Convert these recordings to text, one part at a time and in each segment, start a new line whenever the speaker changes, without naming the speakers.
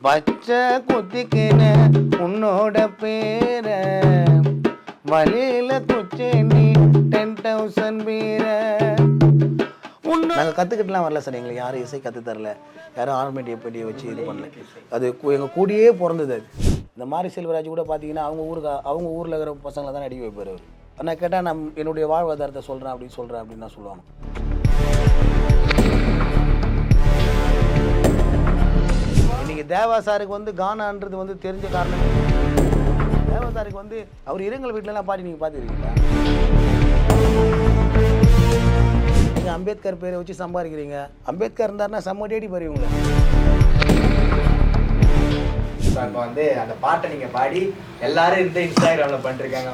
பச்சை குத்திக்கின உன்னோட பேர வழியில குச்சேண்டி 10,000 பேர. நாங்கள் கற்றுக்கிட்டுலாம் வரல சார். எங்களுக்கு யாரும் இசை கற்று தரல, யாரும் ஆர்மேட்டியை பெட்டியை வச்சு இது பண்ணல. அது எங்கள் கூடயே பிறந்தது. அது இந்த மாதிரி செல்வராஜ் கூட பார்த்தீங்கன்னா அவங்க ஊரில் இருக்கிற பசங்களை தான் நடிக்க வைப்பார் அவர். நான் கேட்டால் நான் என்னுடைய வாழ்வாதாரத்தை சொல்கிறேன் அப்படின்னு தான் சொல்லுவாங்க. இன்றைக்கி தேவா சாருக்கு வந்து கானான்றது வந்து தெரிஞ்ச காரணம். தேவா சாருக்கு வந்து அவர் இரங்கல் வீட்டிலலாம் பாடி நீங்கள் பார்த்துருக்கீங்களா? நீங்கள் அம்பேத்கர் பேரை வச்சு சம்பாதிக்கிறீங்க. அம்பேத்கர் இருந்தாருன்னா செம்ம டேடி பாருவீங்களே.
இப்போ வந்து அந்த பாட்டை நீங்கள் பாடி எல்லாரும் இந்த இன்ஸ்டாகிராமில் பண்ணிருக்காங்க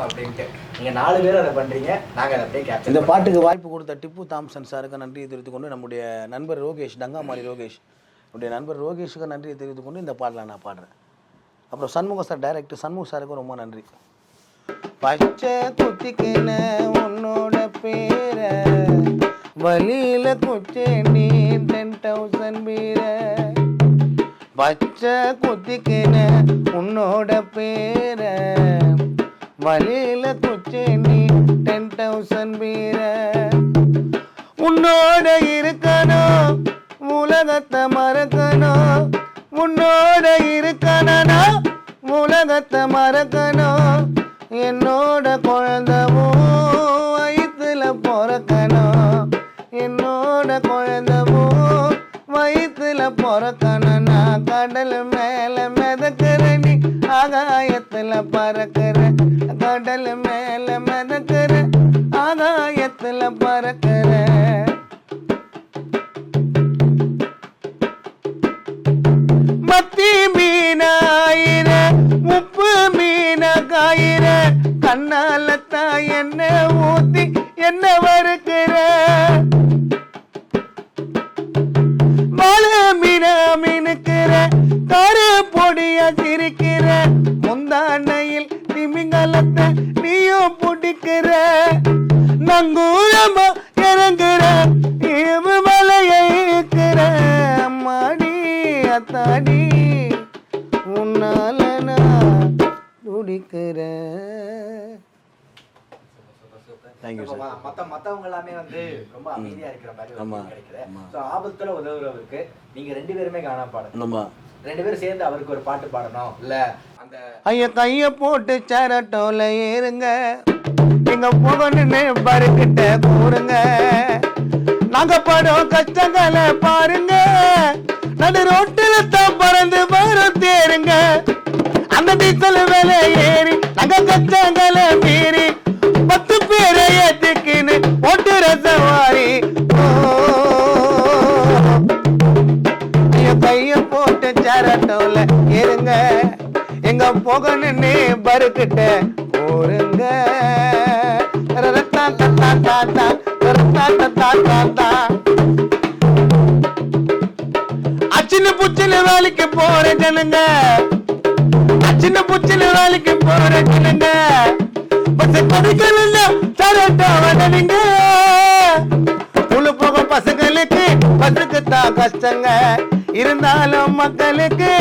அப்படின்ட்டு நீங்கள் 4 பேர் அதை பண்ணுறீங்க. நாங்கள் அதை அப்படியே கேப்சர்.
இந்த பாட்டுக்கு வாய்ப்பு கொடுத்த டிப்பு தாம்சன் சாருக்கு நன்றியை தெரிவித்துக் கொண்டு, நம்முடைய நண்பர் ரோகேஷ், டங்காமாரி ரோகேஷ், என்னுடைய நண்பர் ரோகேஷுக்கு நன்றியை தெரிவித்துக் கொண்டு இந்த பாட்டில் நான் பாடுறேன். அப்புறம் சண்முக சார், டைரக்டர் சண்முக சாருக்கும் ரொம்ப நன்றி. பச்சை குத்திக்கின உன்னோட பேர வழியில குச்சேண்டி 10,000 பேர. பச்சை குத்திக்கின உன்னோட பேர வழியில குச்சேண்டி 10,000 பேர. உன்னோட இருக்கணும் உலகத்தை மறக்கணும், உன்னோட இருக்கணும் உலகத்தை மறக்கணும், என்னோட குழந்தவும் வயிற்றுல பிறக்கணும், என்னோட குழந்தவும் வயிற்றுல பிறக்கணும். நான் கடல் மேல மிதக்கிறேன், நீ ஆகாயத்துல பறக்கிற, கடல் மேல மிதக்கிற, ஆகாயத்துல பறக்கிற. மத்தி மீனாயிர உப்பு மீன காயிர, கண்ணாலத்தான் என்ன ஊத்தி என்ன வறுக்கிற, மழை மீனா மீனுக்கிற, கரு பொடிய சிரிக்கிற, முந்தானையில் திமிங்கலத்தை நீயும் பிடிக்கிற, நங்கூரமா இறங்குற, இவு மலையை இருக்கிற, அம்மாடி அத்தாடி உன்னால நான் துடிக்கிறேன்.
மத்தவங்க எல்லாமே வந்து ரொம்ப அமைதியா இருக்கிற மாதிரி கிடைக்குது. ஆபத்துல உதவுறவருக்கு நீங்க 2 பேருமே காணா பாடணும். 2 பேரும் சேர்ந்து அவருக்கு ஒரு பாட்டு பாடணும். இல்ல அந்த
ஐயா கைய போட்டு சேரட்டோல ஏறுங்க, எங்க போகணுன்னு பருக்கிட்ட கூறுங்க, நாங்க படம் கஷ்டங்களை பாருங்க, நடு ரோட்டில தான் பறந்து வரும் தேருங்க, அந்த டீசல் வேலை ஏறி நாங்க கஷ்டங்களை மீறி 10 பேரை ஏத்துக்கின்னு ஓட்டுற சவாரி. கைய போட்டு சேரட்டோல ஏறுங்க, எங்க போகணுன்னு பருக்கிட்ட கூறுங்க. அச்சின்னு புச்சின்னு வேலைக்கு போற ஜனங்க, அச்சின்னு புச்சின்னு வேலைக்கு போற ஜனங்க, பஸ் கொடுக்கணும் சரட்டா வந்தவங்க, உள்ள போக பசங்களுக்கு பஸ்ஸுக்கு தான் கஷ்டங்க, இருந்தாலும் மக்களுக்கு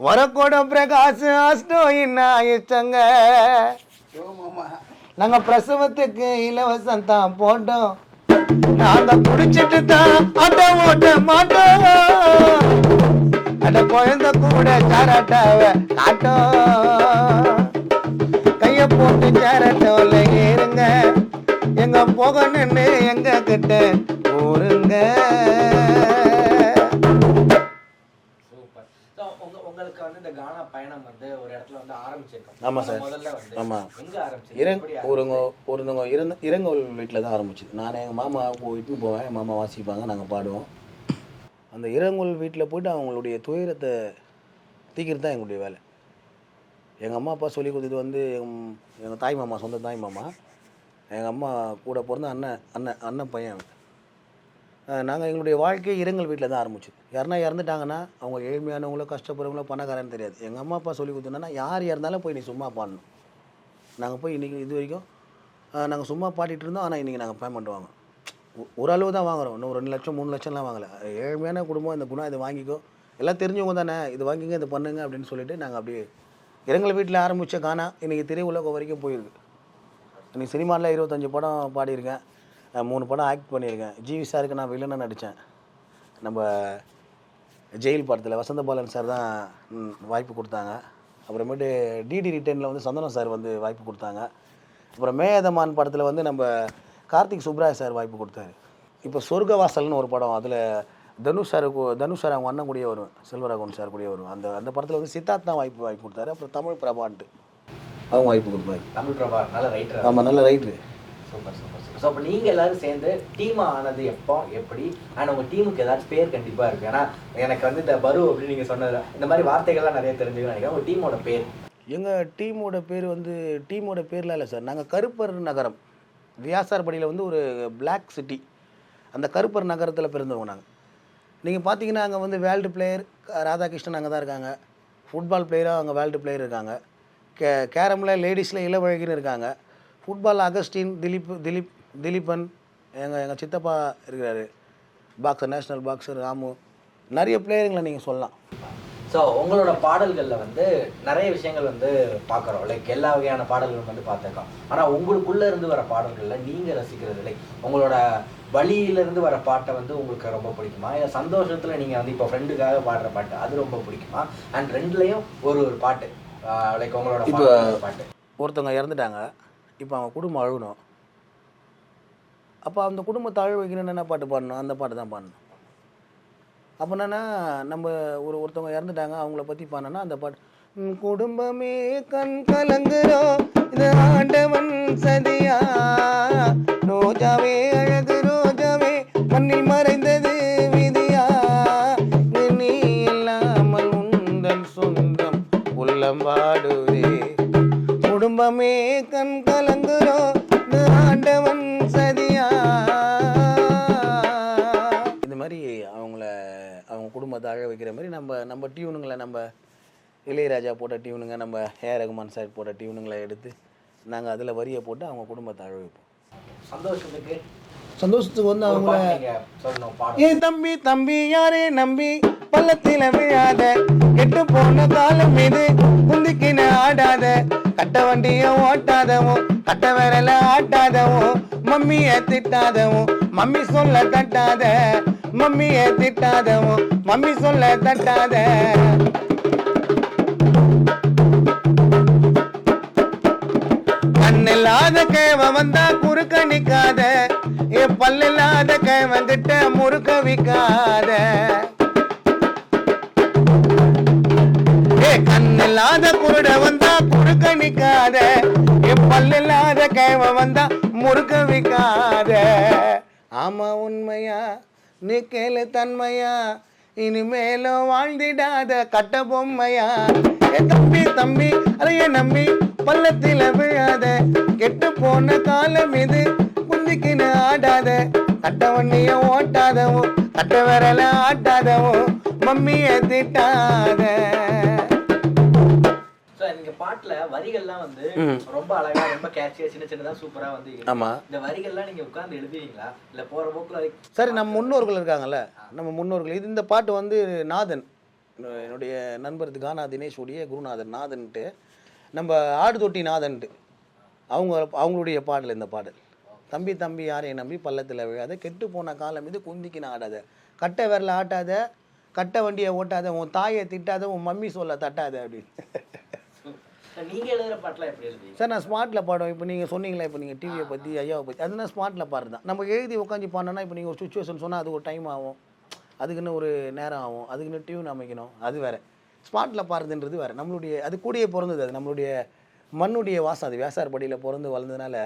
வரக்கூட பிரகாஷ் அஷ்டம் என்ன இஷ்டங்க. நாங்க பிரசவத்துக்கு இலவசம் தான் போட்டோம், நாங்க குடிச்சிட்டு தான் ஆட்டோ ஓட்ட மாட்டோம், அட குழந்தை கூட சாராட்டாவ காட்டும். கைய போட்டு சேரட்டோல ஏறுங்க, எங்க போகணுன்னு எங்க கிட்ட ஊருங்க.
உங்களுக்கு வந்து இந்த கானா பயணம் வந்து ஒரு இடத்துல வந்து ஆரம்பிச்சிருக்கோம்.
ஆமா சார்.
முதல்ல வந்து
ஆமா,
எங்க ஆரம்பிச்சீங்க?
ஒருத்தவங்க இரங்கல் வீட்டில் தான் ஆரம்பிச்சது. நான் எங்கள் மாமா போயிட்டு போவேன், எங்கள் மாமா வாசிப்பாங்க, நாங்கள் பாடுவோம். அந்த இரங்கல் வீட்டில் போய்ட்டு அவங்களுடைய துயரத்தை தீக்கிறது தான் எங்களுடைய வேலை. எங்கள் அம்மா அப்பா சொல்லி கொடுத்தது வந்து எங்கள் தாய் மாமா, சொந்த தாய் மாமா, எங்கள் அம்மா கூட பிறந்த அண்ணன் பையன். நாங்கள் எங்களுடைய வாழ்க்கையை இரங்கல் வீட்டில் தான் ஆரம்பிச்சது. யாருன்னா இறந்துட்டாங்கன்னா அவங்க ஏழ்மையானவங்களோ கஷ்டப்படுறவங்களோ பணக்காரன்னு தெரியாது. எங்கள் அம்மா அப்பா சொல்லி கொடுத்தோன்னா யார் இறந்தாலும் போய் நீ சும்மா பாடணும். நாங்கள் போய் இன்றைக்கி இது வரைக்கும் நாங்கள் சும்மா பாடிட்டு இருந்தோம். ஆனால் இன்றைக்கி நாங்கள் பேமெண்ட் வாங்குறோம். ஓரளவு தான் வாங்குகிறோம், இன்னும் 2 லட்சம் 3 லட்சம்லாம் வாங்கலை. ஏழ்மையான குடும்பம் இந்த குணம் இதை வாங்கிக்கோ, எல்லாம் தெரிஞ்சவங்க தானே, இது வாங்கிங்க இது பண்ணுங்க அப்படின்னு சொல்லிட்டு நாங்கள் அப்படியே இரங்கல் வீட்டில் ஆரம்பித்த கானா இன்றைக்கி திரையுலகம் வரைக்கும் போயிருக்கு. இன்றைக்கி சினிமாவில் 25 படம் பாடியிருக்கேன், 3 படம் ஆக்ட் பண்ணியிருக்கேன். ஜிவி சாருக்கு நான் வில்லனாக நடித்தேன். நம்ம ஜெயில் படத்தில் வசந்த பாலன் சார் தான் வாய்ப்பு கொடுத்தாங்க. அப்புறமேட்டு டிடி ரிட்டர்னில் வந்து சந்தனம் சார் வந்து வாய்ப்பு கொடுத்தாங்க. அப்புறம் மேயதமான் படத்தில் வந்து நம்ம கார்த்திக் சுப்ராஜ் சார் வாய்ப்பு கொடுத்தாரு. இப்போ சொர்க்கவாசல்னு ஒரு படம், அதில் தனுஷ் சார் அவங்க அண்ணன் கூடயே வரும், செல்வராகவன் சார் கூடயே வரும். அந்த படத்தில் வந்து சித்தார்த் தான் வாய்ப்பு கொடுத்தாரு. அப்புறம் தமிழ் பிரபான்ட்டு அவங்க வாய்ப்பு கொடுப்பாரு.
தமிழ் பிரபா நல்ல ரைட்டர்.
ஆமாம், நல்ல writer.
Super super super. So அப்போ நீங்கள் எல்லோரும் சேர்ந்து டீமாக ஆனது எப்போ, எப்படி? அண்ட் உங்கள் டீமுக்கு ஏதாச்சும் பேர் கண்டிப்பாக இருக்குது. ஏன்னா எனக்கு வந்து இந்த பரு அப்படின்னு நீங்கள் சொன்னது இந்த மாதிரி வார்த்தைகள்லாம் நிறைய தெரிஞ்சுக்கணும்னு நினைக்கிறேன். உங்கள் டீமோட பேர்?
எங்கள் டீமோட பேர் வந்து டீமோட பேர்லாம் இல்லை சார். நாங்கள் கருப்பர் நகரம் வியாசார்படியில் வந்து ஒரு பிளாக் சிட்டி, அந்த கருப்பர் நகரத்தில் பிறந்தவங்க நாங்கள். நீங்கள் பார்த்தீங்கன்னா அங்கே வந்து வேர்ல்டு பிளேயர் ராதாகிருஷ்ணன் அங்கே தான் இருக்காங்க. ஃபுட்பால் பிளேயராக அங்கே வேர்ல்டு பிளேயர் இருக்காங்க. கேரமில் லேடிஸில் இளவழகின்னு இருக்காங்க. ஃபுட்பால் அகஸ்டின், திலீபன், எங்கள் சித்தப்பா இருக்கிறாரு, பாக்ஸர், நேஷ்னல் பாக்ஸர் ராமு, நிறைய பிளேயருங்களை நீங்கள் சொல்லலாம்.
ஸோ உங்களோட பாடல்களில் வந்து நிறைய விஷயங்கள் வந்து பார்க்குறோம், லைக் எல்லா வகையான பாடல்களும் வந்து பார்த்துருக்கோம். ஆனால் உங்களுக்குள்ளே இருந்து வர பாடல்களில் நீங்கள் ரசிக்கிறது, லைக் உங்களோட வழியிலேருந்து வர பாட்டை வந்து உங்களுக்கு ரொம்ப பிடிக்குமா, இல்லை சந்தோஷத்தில் நீங்கள் வந்து இப்போ ஃப்ரெண்டுக்காக பாடுற பாட்டு அது ரொம்ப பிடிக்குமா? அண்ட் ரெண்டுலேயும் ஒரு பாட்டு, லைக் உங்களோட
இப்போ
பாட்டு.
ஒருத்தவங்க இறந்துட்டாங்க, இப்போ அவங்க குடும்பம் அழுகணும், அப்போ அந்த குடும்பத்தை அழு வைக்கணும்னு என்ன பாட்டு பாடணும்? அந்த பாட்டு தான் பாடணும். அப்போ என்னென்னா நம்ம ஒருத்தவங்க இறந்துட்டாங்க, அவங்கள பற்றி பாடினா அந்த பாட்டு, குடும்பமே கண் கலங்குறோம் இது ஆண்டவன் சதியா, ரோஜாவே அழகு ரோஜாவே மண்ணில் மறைந்தது விதியா, நீ இல்லாமல் உந்தன் சொந்தம் உள்ளம் வாடுவே, குடும்பமே கண் கலங்குறோம் இது ஆண்டவன் சதியா. இந்த மாதிரி அவங்க குடும்பத்தை அழ வைக்கிற மாதிரி நம்ம டியூனுங்களை, நம்ம இளையராஜா போட்ட டியூனுங்க, நம்ம ஏஆர் ரகுமான் சார் போட்ட டியூனுங்களை எடுத்து நாங்கள் அதில் வரியை போட்டு அவங்க குடும்பத்தை அழ வைப்போம். சந்தோஷத்துக்கு வந்து அவங்கள ஏன் தம்பி யாரே நம்பி பள்ளத்தில் விழாத, கெட்டு போன காலம் மீது குந்திக்கின ஆடாத, கட்ட வண்டிய ஓட்டாதவும் கட்ட விரல ஆட்டாதவும், மம்மிய திட்டாதவும் மம்மி சொல்ல தட்டாத, மம்மிய திட்டாதவும் மம்மி சொல்ல தட்டாத. கண்ணில்லாத கேவ வந்தா குறுக்க நிக்காத, என் பல்லில்லாத கேவங்கிட்ட முறுக்க விக்காத, கண்ணில்லாத குருட வந்தா குறுக்க நிக்காத, என் பல்லில்லாத கேவ வந்தா முறுக்க விக்காத. ஆமா உண்மையா நீ கேளு தன்மையா, இனிமேலும் வாழ்ந்திடாத கட்ட பொம்மையா, தம்பி அதைய நம்பி பள்ளத்தில விழாத, கெட்டு போன காலம் இது குந்திக்கின்னு ஆடாத, கட்ட வண்டிய ஓட்டாதவும் கட்ட விரல ஆட்டாதவும் மம்மிய திட்டாத.
பாட்டுல வரிகள்லாம் வந்து ரொம்ப அழகா, ரொம்ப கேட்சியா, சின்ன சின்னதா சூப்பரா வந்து. ஆமா, இந்த வரிகள்லாம் நீங்க உட்கார்ந்து எழுதுவீங்களா இல்ல போற போக்குல?
சரி, நம்ம முன்னோர்கள் இருக்காங்கல்ல, நம்ம முன்னோர்கள். இது இந்த பாட்டு வந்து நாதன், என்னுடைய நண்பர் கானா தினேஷ் உடைய குருநாதன் நாதன்ட்டு, நம்ம ஆடு தொட்டி நாதன்ட்டு அவங்களுடைய பாடல் இந்த பாடல். தம்பி யாரையும் நம்பி பள்ளத்தில் விழாத, கெட்டு போன காலம் இது குந்திக்கின்னு ஆடாத, கட்ட விரல ஆட்டாத, கட்ட வண்டியை ஓட்டாத, உன் தாயை திட்டாத, உன் மம்மி சொல்ல தட்டாத அப்படின்னு.
நீங்கள் எழுதுகிற பாட்டெலாம் எப்படி எழுதுவீங்க
சார்? நான் ஸ்மார்ட்டில் பாடுவேன். இப்போ நீங்கள் சொன்னீங்களா, இப்போ நீங்கள் டிவியை பற்றி ஐயாவை பற்றி, அதுனா ஸ்மார்ட்டில் பாடுறது தான். நம்ம எழுதி உட்காந்து பாடினோன்னா, இப்போ நீங்கள் ஒரு சுச்சுவேஷன் சொன்னால் அது ஒரு டைம் ஆகும், அதுக்குன்னு ஒரு நேரம் ஆகும், அதுக்குன்னு டியூன் அமைக்கணும், அது வேறு. ஸ்மார்ட்டில் பாடுறதுன்றது வேறு, நம்மளுடைய அது கூடியே பிறந்தது, அது நம்மளுடைய மண்ணுடைய வாசம், அது வியாசார்படியில் பிறந்து வளர்ந்ததுனால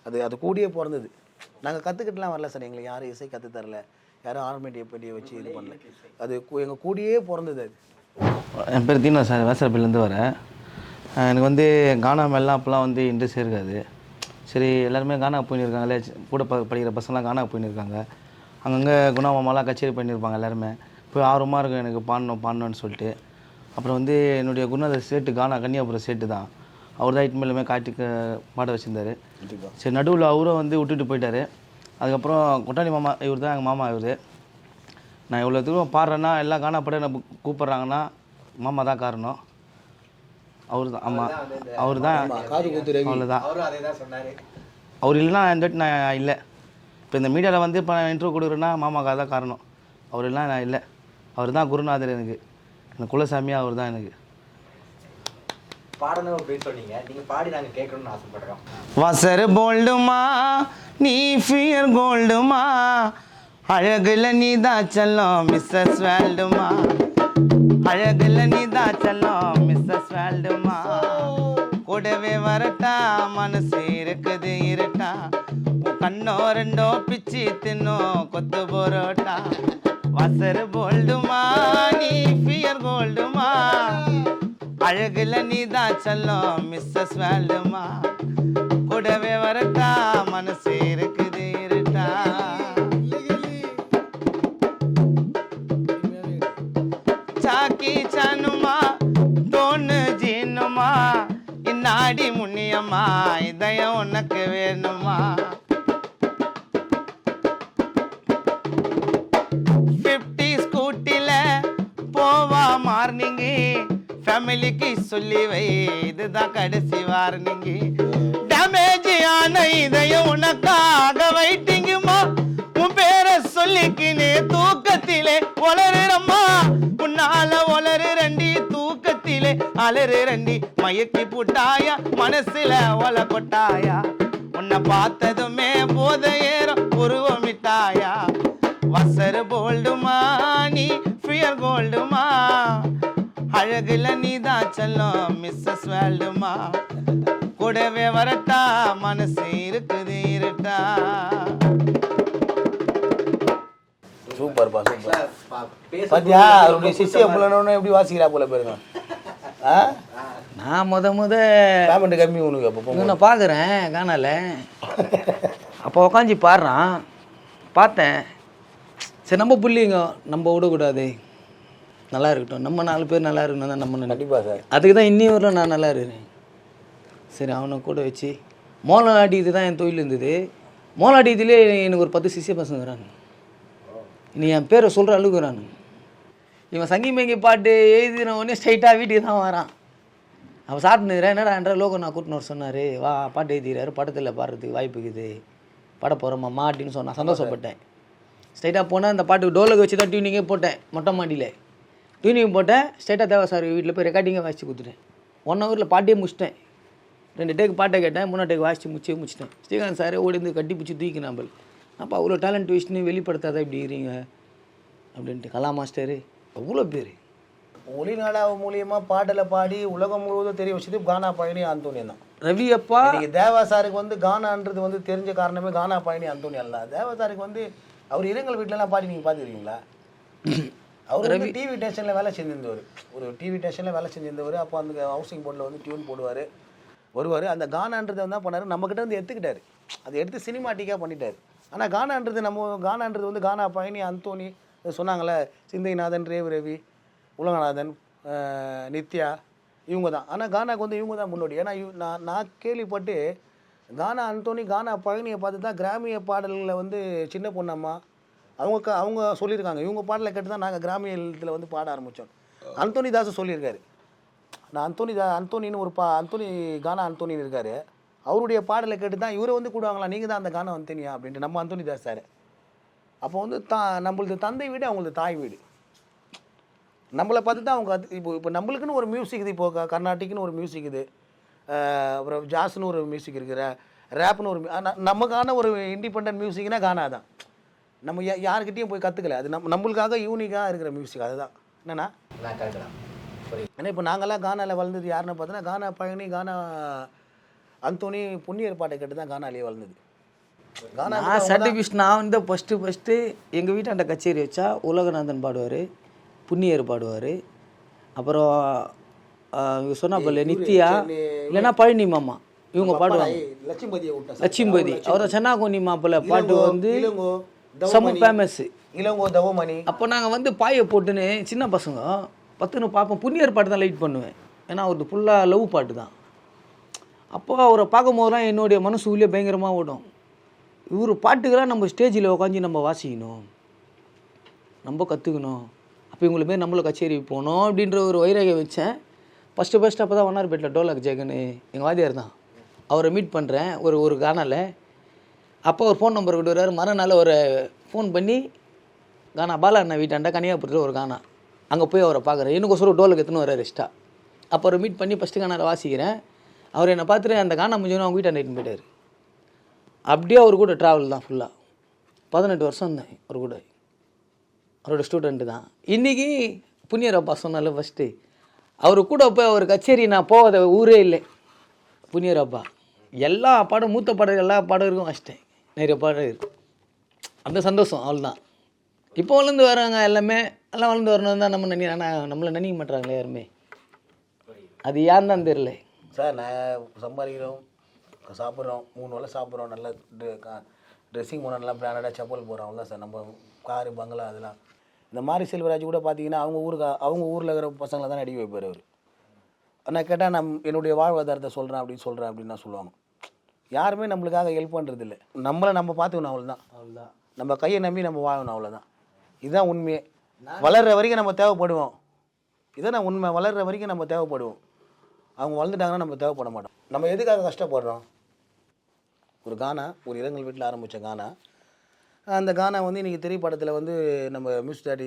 அது கூடியே பிறந்தது. நாங்கள் கற்றுக்கிட்டுலாம் வரல சார், எங்களுக்கு யாரும் இசை கற்று தரல, யாரும் ஆர்மெண்டியை பெட்டியை வச்சு இது பண்ணல, அது எங்கள் கூடியே பிறந்தது. அது
என் பேர் தீனா சார், வியாசார்படியிலேருந்து வரேன். எனக்கு வந்து கானா மேலாம் அப்போலாம் வந்து இன்ட்ரெஸ்ட் இருக்காது. சரி, எல்லாருமே கானா போயின்னு கூட படிக்கிற பசங்களாம் கானா போயின்னு இருக்காங்க. அங்கங்கே குணாமாமாலாம் கச்சேரி பண்ணியிருப்பாங்க எல்லாருமே. போய் ஆர்வமாக இருக்கும் எனக்கு பாடணுன்னு சொல்லிட்டு. அப்புறம் வந்து என்னுடைய குருநாதர் சேட்டு கானா கன்னியாபுரம் சேட்டு தான், அவர் தான் இட்டு மேலுமே காட்டுக்கு பாட வச்சுருந்தார். சரி, நடுவில் அவரும் வந்து விட்டுட்டு போயிட்டார். அதுக்கப்புறம் கொட்டாணி மாமா, இவர் தான் எங்கள் மாமா. இவர் நான் இவ்வளோ தூரம் பாடுறேன்னா எல்லாம் கானா பாட என்ன கூப்பிட்றாங்கன்னா மாமா தான் காரணம். அவர் தான். ஆமாம், அவர் தான்.
காது குத்து ரவி
அவ்வளோதான்.
அவரும் அதே தான் சொன்னார்.
அவர் இல்லைன்னா நான் இல்லை. இப்போ இந்த மீடியாவில் வந்து இப்போ நான் இன்ட்ரோ கொடுக்குறேன்னா மாமாக்காக தான் காரணம். அவர் இல்லைனா நான் இல்லை. அவர் தான் குருநாதர் எனக்கு. இந்த குலசாமியாக அவர் தான் எனக்கு.
பாடணும் அப்படின்னு சொன்னீங்க, நீங்கள் பாடி நாங்கள் கேட்கணும்னு ஆசைப்படுறோம்.
வசர் போல்டுமா நீ ஃபியர் கோல்டுமா, அழகுல நீ தான் செல்லம் மிஸ்ஸஸ் வேல்டுமா, அழகுல நீ தான் செல்லம் மிஸ்ஸஸ் வேல்டுமா, கூடவே வரட்டா மனசு இருக்குது இருட்டா, கண்ணோ ரெண்டோ பிச்சி தின்னோ கொத்து போரோட்டா, வசர் போல்டுமா நீ ஃபியர் கோல்டுமா, அழகுல நீ தான் செல்லம் மிஸ்ஸஸ் வேல்டுமா, கூடவே வரட்டா மனசு இருக்குது இருட்டா. சாக்கி சானுமா டோன்னு ஜீனுமா, இன்னாடி முன்னியம்மா இதயம் உனக்கு வேணுமா, 50 ஸ்கூட்டில போவா மார்னிங்கு, ஃபேமிலிக்கு சொல்லி வை இதுதான் கடைசி வார்னிங்கு, டேமேஜ் ஆன இதயம் உனக்காக வைட்டிங்குமா, உன் பேரை சொல்லிக்கினே தூக்கத்திலே ஒளருறம்மா, உன்னால ஒளரு ரெண்டி தூக்கத்திலே அலறு ரெண்டி, மயக்கி புட்டாயா மனசுல ஒல கொட்டாயா, உன்னை பார்த்ததுமே போத ஏறும் உருவமிட்டாயா, வசர் போல்டுமா நீ ஃபியர் கோல்டுமா, அழகுல நீ தான் செல்லம் மிஸ்ஸஸ் வேல்டுமா, கூடவே வரட்டா மனசு இருக்குது இருட்டா.
சூப்பர்ப்பா சூப்பர். பாத்தியா அவருடைய சிஷ்ய புலனோன்னு எப்படி வாசிக்கிறா போல பேருங்க.
நான் முத
பேமெண்ட் கம்மி உனக்கு. அப்போ
நான் பார்க்குறேன் காணால, அப்போ உக்காஞ்சி பாடுறான் பார்த்தேன். சரி நம்ம புள்ளிங்க நம்ம விடக்கூடாது, நல்லா இருக்கட்டும், நம்ம 4 பேர் நல்லா இருக்கணும் தான் நம்ம
கண்டிப்பாக சார்.
அதுக்கு தான் இன்னி வரலாம் நான் நல்லா இருக்கிறேன். சரி அவனை கூட வச்சு மோளம் ஆடிது தான் என் தொழில் இருந்தது. மோளம் ஆடியதுலேயே எனக்கு ஒரு 10 சிஷ்ய பசங்கிறான். நீ என் பேரை சொல்கிற அழுகுறான். இவன் சங்கி மங்கி பாட்டு எழுதின உடனே ஸ்ட்ரைட்டாக வீட்டுக்கு தான் வரான். அவன் சாப்பிட்டுனுக்கிறேன். என்னடா என்ற லோகம் நான் கூட்டின்னு வர சொன்னார், வா பாட்டு எழுதிக்கிறாரு, படத்தில் பாடுறதுக்கு வாய்ப்பு இருக்குது, பாட போகிறோம்மா அப்படின்னு சொன்னான். சந்தோஷப்பட்டேன். ஸ்ட்ரைட்டாக போனேன். அந்த பாட்டுக்கு டோலுக்கு வச்சு தான் டியூனிங்கே போட்டேன். மொட்டை மாடியில் டியூனிங் போட்டேன். ஸ்ட்ரைட்டாக தேவா சார் வீட்டில் போய் ரெக்கார்டிங்கே வாசித்து கொடுத்துட்டேன். 1 ஹவரில் பாட்டே முடிச்சிட்டேன். 2 டேக்கு பாட்டை கேட்டேன், 3 டேக்கு வாசித்து முடிச்சிட்டேன். ஸ்ரீகாந்த் சாரே ஓடி இருந்து கட்டி பிடிச்சி தூக்கி நாம்பல், அப்போ அவ்வளோ டேலண்ட் விஷயம் வெளிப்படுத்தாத இப்படி இருக்கிறீங்க அப்படின்ட்டு. கலா மாஸ்டரு அவ்வளோ பேர்
ஒளிநாடா மூலியமாக பாடலை பாடி உலகம் முழுவதும் தெரிய வச்சது கானா பயணி அந்தோனியன் தான்.
ரவி அப்பா
இன்னைக்கு தேவா சாருக்கு வந்து கானான்றது வந்து தெரிஞ்ச காரணமே கானா பயணி அந்தோனியன் தான். தேவா சாருக்கு வந்து அவர் இரங்கல் வீட்டிலலாம் பாடி நீங்கள் பார்த்துருக்கீங்களா? அவர் வந்து டிவி ஸ்டேஷனில் வேலை செஞ்சிருந்தவர். ஒரு டிவி ஸ்டேஷனில் வேலை செஞ்சிருந்தவர். அப்போ அந்த ஹவுசிங் போர்டில் வந்து டியூன் போடுவார், வருவார். அந்த கானான்றதை வந்து பண்ணார், நம்மக்கிட்ட வந்து எடுத்துக்கிட்டார். அதை எடுத்து சினிமாட்டிக்காக பண்ணிட்டார். ஆனால் கானான்றது வந்து கானா பயணி அந்தோனி சொன்னாங்களே, சிந்தைநாதன், ரவி, உலகநாதன், நித்யா, இவங்க தான். ஆனால் கானாக்கு வந்து இவங்க தான் முன்னோடி. ஏன்னா நான் கேள்விப்பட்டு கானா அந்தோனி கானா பழனியை பார்த்து தான் கிராமிய பாடல்களில் வந்து சின்ன பொண்ணம்மா அவங்க சொல்லியிருக்காங்க. இவங்க பாடலை கேட்டு தான் நாங்கள் கிராமியத்தில் வந்து பாட ஆரம்பித்தோம். அந்தோனி தாஸ் சொல்லியிருக்காரு. நான் அந்தோனின்னு ஒரு அந்தோனி கானா அந்தோனின்னு இருக்கார். அவருடைய பாடலை கேட்டு தான் இவரை வந்து கூடுவாங்களா, நீங்கள் தான் அந்த கானா அந்தோனியா அப்படின்ட்டு நம்ம அந்தோனி தாஸ் சார். அப்போ வந்து நம்மளது தந்தை வீடு, அவங்களது தாய் வீடு. நம்மளை பார்த்து தான் அவங்க இப்போ நம்மளுக்குன்னு ஒரு மியூசிக் இது. இப்போ கர்நாட்டிக்னு ஒரு மியூசிக் இது, அப்புறம் ஜாஸ்னு ஒரு மியூசிக் இருக்குது, ரேப்னு ஒரு நமக்கான ஒரு இண்டிபெண்ட் மியூசிக்னா கானா தான். நம்ம யாருக்கிட்டையும் போய் கற்றுக்கல. அது நம்மளுக்காக யூனிக்காக இருக்கிற மியூசிக். அதுதான் என்னென்னா. ஏன்னா இப்போ நாங்கள்லாம் கானாவில் வளர்ந்தது யாருன்னு பார்த்தோன்னா கானா பழனி, கானா அந்தோனி, புண்ணியர் பாட்டை கேட்டு தான் கானாலேயே வளர்ந்தது.
நான் சர்டிஃபிகேட் நான் வந்து ஃபஸ்ட்டு எங்கள் வீட்டாண்ட கச்சேரி வச்சா உலகநாதன் பாடுவார், புண்ணியர் பாடுவார், அப்புறம் சொன்னா போல நித்யா இல்லைன்னா பழனி மாமா இவங்க பாடுவாங்க. லட்சுமிபதி அவர் சென்னாகோனி மாப்பிள்ளை பாட்டு வந்து செம்ம ஃபேமஸ்.
இளங்கோ தவமணி.
அப்போ நாங்கள் வந்து பாயை போட்டுன்னு சின்ன பசங்க பத்துன்னு பார்ப்போம். புண்ணியர் பாட்டு தான் லைட் பண்ணுவேன், ஏன்னா அவரது ஃபுல்லாக லவ் பாட்டு தான். அப்போ அவரை பார்க்கும்போதெல்லாம் என்னுடைய மனசு உள்ளே பயங்கரமாக ஓடும். இவர் பாட்டுக்கெல்லாம் நம்ம ஸ்டேஜில் உட்காந்து நம்ம வாசிக்கணும். நம்ம கற்றுக்கணும், அப்போ இவங்கள மாரி நம்மளும் கச்சேரி போகணும் அப்படின்ற ஒரு வைராகிய வச்சேன். ஃபஸ்ட்டு அப்போ தான் வண்ணார்பேட்டில் டோலாக் ஜெகன் எங்கள் வாத்தியார் தான், அவரை மீட் பண்ணுறேன் ஒரு கானால. அப்போ ஒரு ஃபோன் நம்பர் விடுறாரு. மறுநாள் ஒரு ஃபோன் பண்ணி கானா பாலா அண்ணா வீட்டாண்ட கன்னியாகுமரியில் ஒரு கானா, அங்கே போய் அவரை பார்க்குறேன். எனக்கு டோலுக்கு எடுத்துன்னு வர்றாரு எக்ஸ்ட்ரா. அப்போ அவரை மீட் பண்ணி ஃபஸ்ட்டு கானால வாசிக்கிறேன். அவர் என்னை பார்த்துட்டு அந்த கானா முடிஞ்சோன்னு அவங்க வீட்டாண்ட இட்டுன்னு போயிட்டார். அப்படியே அவர் கூட ட்ராவல் தான் ஃபுல்லாக. 18 வருஷம் இருந்தேன் அவர் கூட, அவரோட ஸ்டூடெண்ட்டு தான். இன்றைக்கி புண்ணியரப்பா சொன்னால ஃபஸ்ட்டு அவர் கூட போய் அவர் கச்சேரி நான் போகாத ஊரே இல்லை. புண்ணியரப்பா எல்லா பாடம், மூத்த பாடல் எல்லா பாடகருக்கும் வச்சிட்டேன், நிறைய பாடல் இருக்குது. அந்த சந்தோஷம் அவ்வளோதான். இப்போ வளர்ந்து வராங்க எல்லாமே, எல்லாம் வளர்ந்து வரணும் தான் நம்ம நம்மளை நினைக்க மாட்டுறாங்களே யாருமே. அது யாருன்னு தான் தெரியல
சார். நான் சம்பாதிக்கிறோம், சாப்பிட்றோம், 3 வேளை சாப்பிட்றோம், நல்ல ட்ரெஸ்ஸிங் போனால் நல்லா பிராண்டடாக செப்பல் போகிறோம், அவ்வளோதான் சார். நம்ம காரு பங்களா அதெல்லாம். இந்த மாதிரி செல்வராஜ் கூட பார்த்தீங்கன்னா அவங்க ஊரில் இருக்கிற பசங்களை தான் அடிக்க வைப்பார் அவர். நான் கேட்டால் என்னுடைய வாழ்வாதாரத்தை சொல்கிறேன் அப்படின்னு தான் சொல்லுவாங்க. யாருமே நம்மளுக்காக ஹெல்ப் பண்ணுறது இல்லை. நம்ம பார்த்துக்கணும், அவ்வளோதான். நம்ம கையை நம்பி நம்ம வாழணும், அவ்வளோதான். இதுதான் உண்மையே. வளர்கிற வரைக்கும் நம்ம தேவைப்படுவோம். இதான் உண்மை. வளர்கிற வரைக்கும் நம்ம தேவைப்படுவோம். அவங்க வளர்ந்துட்டாங்கன்னா நம்ம தேவைப்பட மாட்டோம். நம்ம எதுக்காக கஷ்டப்படுறோம்? ஒரு கானா, ஒரு இரங்கல் வீட்டில் ஆரம்பித்த கானா, அந்த கானா வந்து இன்றைக்கி திரைப்படத்தில் வந்து நம்ம மியூசிக் டாடி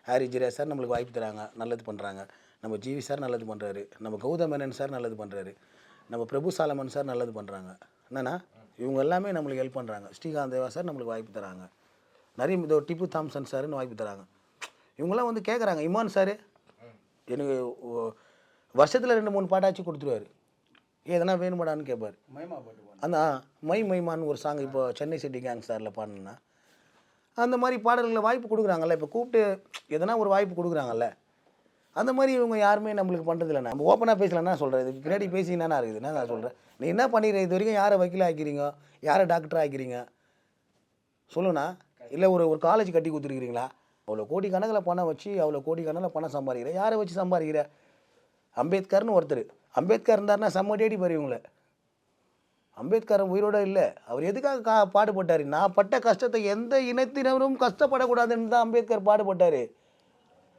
ஹாரி ஜெரா சார் நம்மளுக்கு வாய்ப்பு தராங்க, நல்லது பண்ணுறாங்க. நம்ம ஜிவி சார் நல்லது பண்ணுறாரு, நம்ம கௌதம் மேனன் சார் நல்லது பண்ணுறாரு, நம்ம பிரபு சாலமன் சார் நல்லது பண்ணுறாங்க. என்னென்னா இவங்க எல்லாமே நம்மளுக்கு ஹெல்ப் பண்ணுறாங்க. ஸ்ரீகாந்த் தேவா சார் நம்மளுக்கு வாய்ப்பு தராங்க. நிறைய இதோ டிப்பு தாம்சன் சார்னு வாய்ப்பு தராங்க. இவங்கெல்லாம் வந்து கேட்குறாங்க. இமான் சார் எனக்கு வருஷத்தில் 2-3 பாட்டாச்சு கொடுத்துருவார். எதனா வேணுமாடான்னு கேட்பார். அந்த மைமான்னு ஒரு சாங் இப்போ சென்னை சிட்டி கேங் சாரில் பாடணுன்னா அந்த மாதிரி பாடல்களை வாய்ப்பு கொடுக்குறாங்கல்ல. இப்போ கூப்பிட்டு எதனா ஒரு வாய்ப்பு கொடுக்குறாங்கல்ல, அந்த மாதிரி இவங்க யாருமே நம்மளுக்கு பண்ணுறதில்ல. நம்ம ஓப்பனாக பேசலன்னா சொல்கிறேன், இது பின்னாடி பேசிங்கன்னா இருக்குது. என்ன நான் சொல்கிறேன், நீ என்ன பண்ணிடுற இது வரைக்கும்? யாரை வக்கீல் ஆக்கிறீங்க, யாரை டாக்டர் ஆக்கிறீங்க சொல்லுண்ணா? இல்லை ஒரு காலேஜ் கட்டி கொடுத்துருக்கிறீங்களா? அவ்வளோ கோடி கணக்கில் பணம் வச்சு அவ்வளோ கோடி கணக்கில் பணம் சம்பாதிக்கிற, யாரை வச்சு சம்பாதிக்கிற? அம்பேத்கர்னு ஒருத்தர், அம்பேத்கர் இருந்தாருன்னா செம்ம டேடி பாரு இவங்கள. அம்பேத்கர் உயிரோட இல்லை, அவர் எதுக்காக பாடுபட்டார்? நான் பட்ட கஷ்டத்தை எந்த இனத்தினரும் கஷ்டப்படக்கூடாதுன்னு தான் அம்பேத்கர் பாடுபட்டார்.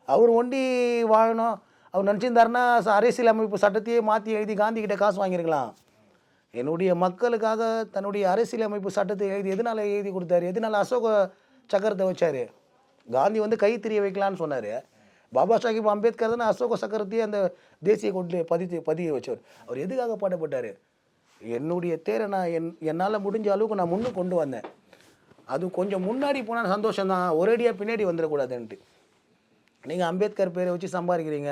அவர் ஒண்டி வாழணும். அவர் நினச்சிருந்தாருன்னா அரசியல் அமைப்பு சட்டத்தையே மாற்றி எழுதி காந்திக்கிட்ட காசு வாங்கியிருக்கலாம். என்னுடைய மக்களுக்காக தன்னுடைய அரசியல் அமைப்பு சட்டத்தை எதனால் எழுதி கொடுத்தாரு? எதனால் அசோக சக்கரத்தை வச்சார்? காந்தி வந்து கை தெரிய வைக்கலான்னு சொன்னார். பாபா சாஹிப் அம்பேத்கர் தானே அசோக சக்கரத்தையே அந்த தேசிய கொண்டு பதிய வச்சவர். அவர் எதுக்காக பாடுபட்டார்? என்னுடைய தேரை நான் என்னால் முடிஞ்ச அளவுக்கு நான் முன்னுக்கு கொண்டு வந்தேன். அது கொஞ்சம் முன்னாடி போனால் சந்தோஷம்தான், ஒரேடியாக பின்னாடி வந்துடக்கூடாதுன்ட்டு. நீங்கள் அம்பேத்கர் பேரை வச்சு சம்பாதிக்கிறீங்க,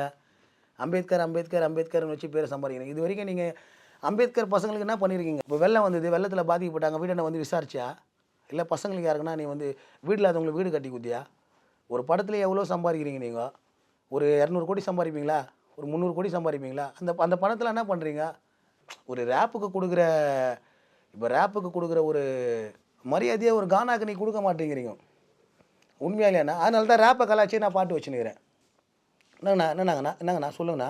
அம்பேத்கர்னு வச்சு பேரை சம்பாதிக்கிறீங்க. இது வரைக்கும் நீங்கள் அம்பேத்கர் பசங்களுக்கு என்ன பண்ணியிருக்கீங்க? இப்போ வெள்ளம் வந்தது, வெள்ளத்தில் பாதிக்கப்பட்டாங்க, வீட்டை வந்து விசாரிச்சா? இல்லை பசங்களுக்கு யாருக்குன்னா நீ வந்து வீட்டில் இல்லாதவங்களுக்கு வீடு கட்டி கொடுத்தியா? ஒரு படத்தில் எவ்வளோ சம்பாதிக்கிறீங்க? நீங்கள் ஒரு 200 கோடி சம்பாதிப்பீங்களா? ஒரு 300 கோடி சம்பாதிப்பீங்களா? அந்த பணத்தில் என்ன பண்ணுறீங்க? ஒரு ரேப்புக்கு கொடுக்குற ஒரு மரியாதையை ஒரு கானாக்கு நீ கொடுக்க மாட்டேங்கிறீங்க. உண்மையா இல்லையாண்ணா? அதனால தான் ரேப்பை கலாச்சி நான் பாட்டு வச்சுன்னுக்கிறேன். என்னங்கண்ணா சொல்லுங்கண்ணா.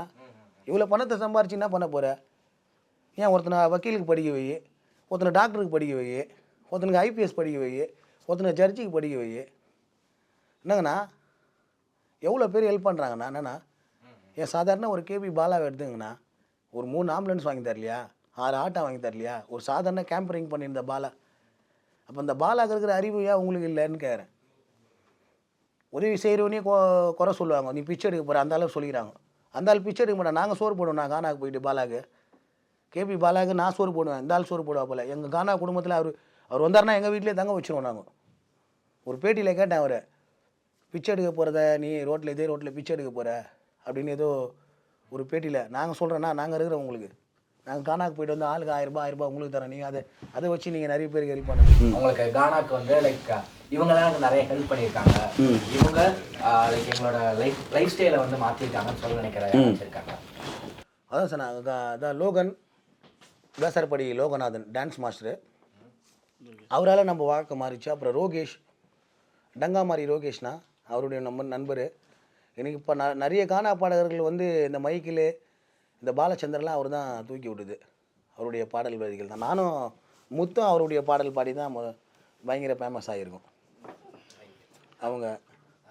இவ்வளோ பணத்தை சம்பாரிச்சு என்ன பண்ண போகிற? ஏன் ஒருத்தனை வக்கீலுக்கு படிக்க வை, ஒருத்தனை டாக்டருக்கு படிக்க வை, ஒருத்தனுக்கு ஐபிஎஸ் படிக்க வை, ஒருத்தனை ஜட்ஜிக்கு படிக்க வை. என்னங்கண்ணா எவ்வளோ பேர் ஹெல்ப் பண்ணுறாங்கண்ணா? என்னண்ணா ஏன் சாதாரண ஒரு கேபி பாலாவை எடுத்துங்கண்ணா, ஒரு 3 ஆம்புலன்ஸ் வாங்கி தரலையா? 6 ஆட்டோ வாங்கி தரலையா? ஒரு சாதாரண கேம்பரிங் பண்ணியிருந்த பாலா. அப்போ அந்த பாலாவுக்கு இருக்கிற அறிவு ஏன் உங்களுக்கு இல்லைன்னு கேட்குறேன். உதவி செய்கிறவனே குறை சொல்லுவாங்க, நீ பிச்சை எடுக்க போகிற, அந்த அளவு சொல்லிக்கிறாங்க. அந்த ஆள் பிச்சை எடுக்க மாட்டேன், நாங்கள் சோறு போடுவோம். நான் கானாக்கு போயிட்டு பாலாக்கு, கேபி பாலாக்கு நான் சோறு போடுவேன், இந்த ஆள் சோறு போடுவா போல். எங்கள் கானா குடும்பத்தில் அவர் வந்தாருன்னா எங்கள் வீட்டிலே தங்க வச்சுருவோம் நாங்கள். ஒரு பேட்டியில் கேட்டேன் அவரை, பிச்சை எடுக்க போகிறத நீ இதே ரோட்டில் பிச்சை எடுக்க போகிற அப்படின்னு ஏதோ ஒரு பேட்டியில். நாங்கள் சொல்கிறேன்னா நாங்கள் இருக்கிறோம் உங்களுக்கு, நாங்கள் கானாக்கு போயிட்டு வந்து ஆளுக்கு 1000 ரூபாய் உங்களுக்கு தரோம், நீங்கள் அதை வச்சு நீங்கள் நிறைய பேருக்கு ஹெல்ப் பண்ணுங்க.
உங்களுக்கு கானாக்கு வந்து லைக் இவங்கெல்லாம் எனக்கு நிறைய ஹெல்ப் பண்ணியிருக்காங்க, இவங்க லைக் எங்களோட லைஃப் ஸ்டைலை வந்து மாற்றிருக்காங்கன்னு சொல்ல நினைக்கிறேன்.
அதான் சார் நான் அதான் லோகன் வேசரப்படி லோகநாதன் டான்ஸ் மாஸ்டரு, அவரால் நம்ம வாழ்க்கை மாறிச்சு. அப்புறம் ரோகேஷ் டங்காமாரி ரோகேஷ்னா அவருடைய நண்பர். எனக்கு இப்போ நிறைய கானா பாடகர்கள் வந்து இந்த மைக்கில் இந்த பாலச்சந்திரலாம் அவர் தான் தூக்கி விட்டுது. அவருடைய பாடல் வரிகள் தான். நானும் முத்தும் அவருடைய பாடல் பாடி தான் பயங்கர ஃபேமஸ் ஆகியிருக்கும். அவங்க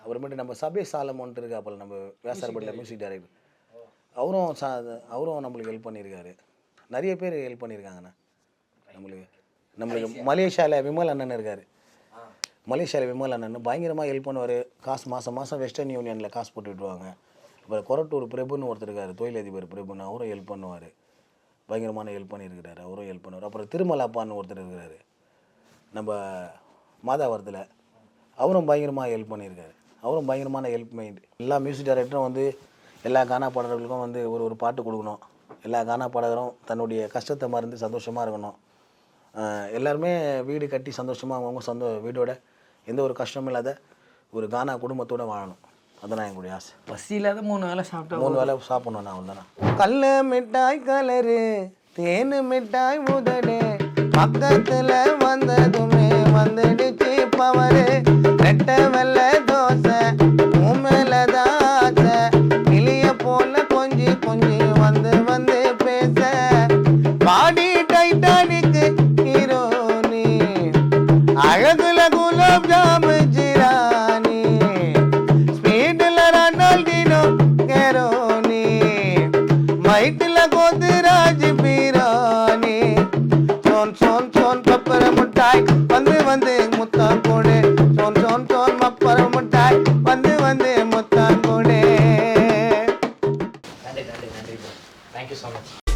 அப்புறமேட்டு நம்ம சபே சாலமோன்ட்டு இருக்காப்பல நம்ம வேசார்பட்டியில் மியூசிக் டைரக்டர், அவரும் நம்மளுக்கு ஹெல்ப் பண்ணியிருக்காரு. நிறைய பேர் ஹெல்ப் பண்ணியிருக்காங்கண்ணா நம்மளுக்கு மலேசியாவில் விமல் அண்ணன் இருக்கார். மலேசியாவில் விமல் அண்ணன் பயங்கரமாக ஹெல்ப் பண்ணுவார். காசு மாதம் வெஸ்டர்ன் யூனியனில் காசு போட்டு விட்டுருவாங்க. அப்புறம் கொரட்டூர் பிரபுன்னு ஒருத்தர் இருக்கார், தொழிலதிபர் பிரபுன்னு, அவரும் ஹெல்ப் பண்ணுவார். பயங்கரமான ஹெல்ப் பண்ணியிருக்கிறாரு, அவரும் ஹெல்ப் பண்ணுவார். அப்புறம் திருமலாப்பான்னு ஒருத்தர் இருக்கிறாரு நம்ம மாதாவரத்தில், அவரும் பயங்கரமாக ஹெல்ப் பண்ணியிருக்காரு. அவரும் பயங்கரமான ஹெல்ப் மைண்ட். எல்லா மியூசிக் டைரக்டரும் வந்து எல்லா கானா பாடகர்களுக்கும் வந்து ஒரு பாட்டு கொடுக்கணும். எல்லா கானா பாடகரும் தன்னுடைய கஷ்டத்தை மறந்து சந்தோஷமாக இருக்கணும். எல்லாருமே வீடு கட்டி சந்தோஷமாக அவங்க வீடோட எந்த ஒரு கஷ்டமும் இல்லாத ஒரு கானா குடும்பத்தோடு வாழணும். அதுதான் எங்களுடைய ஆசை.
பசி இல்லாத 3 வேளை சாப்பிட்டா
3 வேளை சாப்பிடணும். நான் வந்தேன்னா கல்ல மிட்டாய் கலரு தேனு மிட்டாய் முதலே பக்கத்தில் வந்ததுமே வந்துடுச்சு பவரு. ரெட்டை வெள்ளை தோசை உண்மையிலதான் ஆசை. கிளிய போல கொஞ்சி வந்து பேச பாடி டைட்டானிக்கு ஹீரோனி அழகுல குலாப் ஜாமு ஜிரானி ஸ்பீடுல ரொனால்டினோ கெரோனி மைட்டில் கோதுராஜ் பீரானி சோன் சோன் சோன் பப்பர முட்டாய் வந்து முத்தாம் போடு. சோன் சோன் சோன் மப்பர முட்டாய் வந்து முத்தாம் போடு.
நன்றி. Thank you so much.